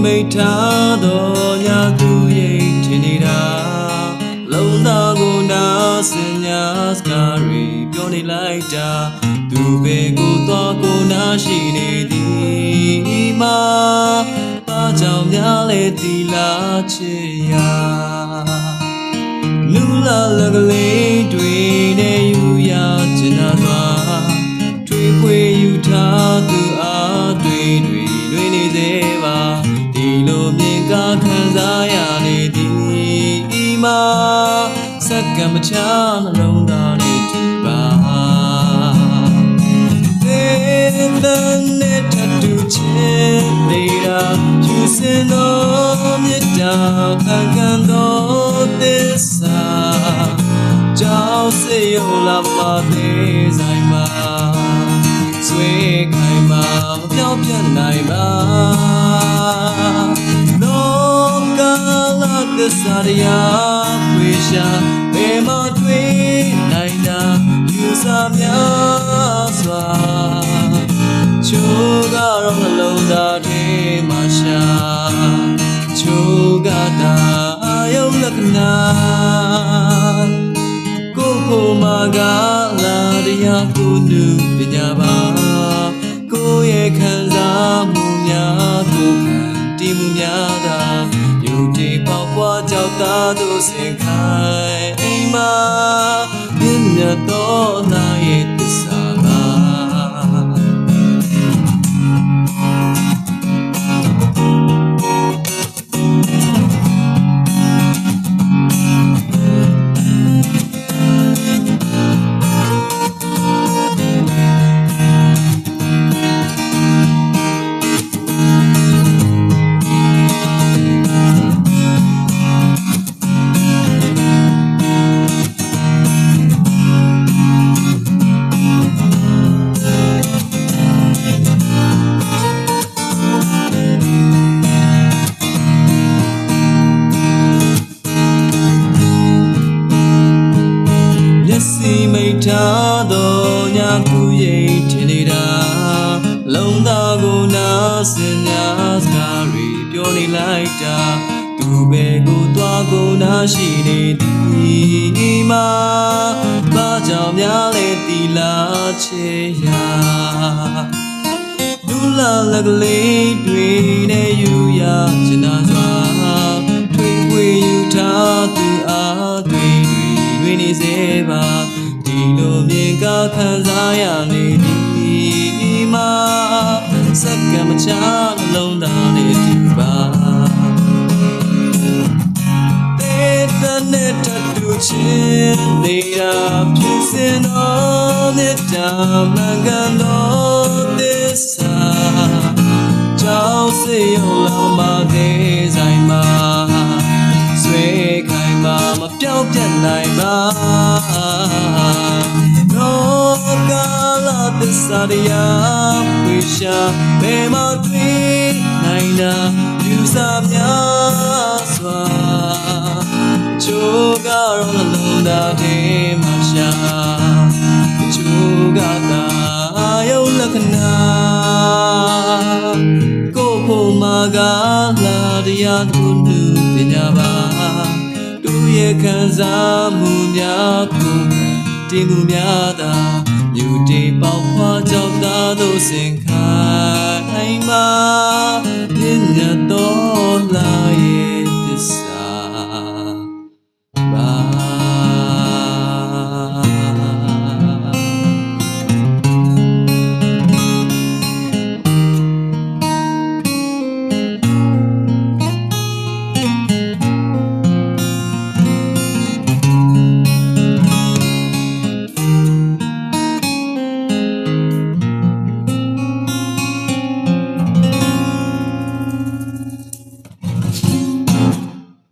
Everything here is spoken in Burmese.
မိထားသောညာသူရိတ်ထင်နေတာလုံသားကိုနာစင်ညာစကားတွေပြောနေလိုက်တာသူပဲကိုသွားကိုနာရှိနေသည်မှာဘာကြောင့်များလဲဒီလားချစ်ရာလူလာလကလေးတွေနဲ့ယူရချင်တာသွားထွေခွေယူထားသူအားတွေနေသေးပါဒီလိုမြင်ကခံစားရနေသည်မှာစက္ကန့်မချနှလုံးသားနဲ့တူပါတဲ့နဲ့ထတူချင်နေတာယူစင်တော်မြတ်တာခံခံတော်သစ္စာကြောင့်စေရုံလာမသေးဆိုင်မှာဆွေခိုင်မှာမပြောင်းပြတ်နိုင်ပါလောကလာသစ္စာတရားဝေရှာဘယ်မှတွေ့နိုင်တာယူစားများစွာချိုးကတော့နှလုံးသားထဲမှာရှာချိုးကတာယုံလက္ခဏာကိုကိုမာကလာတရားကိုနုပညာပါကိုရဲ့ခံစားမှုများကိုခံတည်မှုများသာယူတည်ပေါက်ပွားကြောက်သားတို့စင်ခိုင်အိမ်မှာမြင့်မြတ်သောသားရဲ့သစ္စာပါမိထားသောညာသူရိတ်ထင်နေတာလုံသားကိုနာစင်ညာစကားတွေပြောနေလိုက်တာသူပဲကိုသွားကိုနာရှိနေသည်မှာဘာကြောင့်များလဲတီလာချေရာလူလာလကလေးတွေနဲ့ယူရချင်တာစွာထွေခွေယူထားသူအားတွေနေစေပါဒီလိုမြင်ကခံစားရနေသည်မှာစက္ကန့်မချနှလုံးသားနဲ့တူပါတဲ့နဲ့ထတူချင်နေတာဖြစ်စင်တော်မြတ်တာမှန်ကန်တော်သစ္စာကြောင့်စေရုံလောမသေးဆိုင်မှာဆွေခိုင်မှာမပြောင်းပြတ်နိုင်ပါလောကလာသစ္စာတရားဝေရှာဘယ်မှတွေ့နိုင်တာယူစားများစွာချိုးကတော့နှလုံးသားထဲမှာရှာချိုးကတာယုံလက္ခဏာကိုဖို့မာကလာတရားကိုနုပညာပါသူရဲ့ခံစားမှုများကိုတင်မှုများသာမြူတေပေါက်ဖွာကြောက်သားတို့စင်ခိုင်မှာပညာ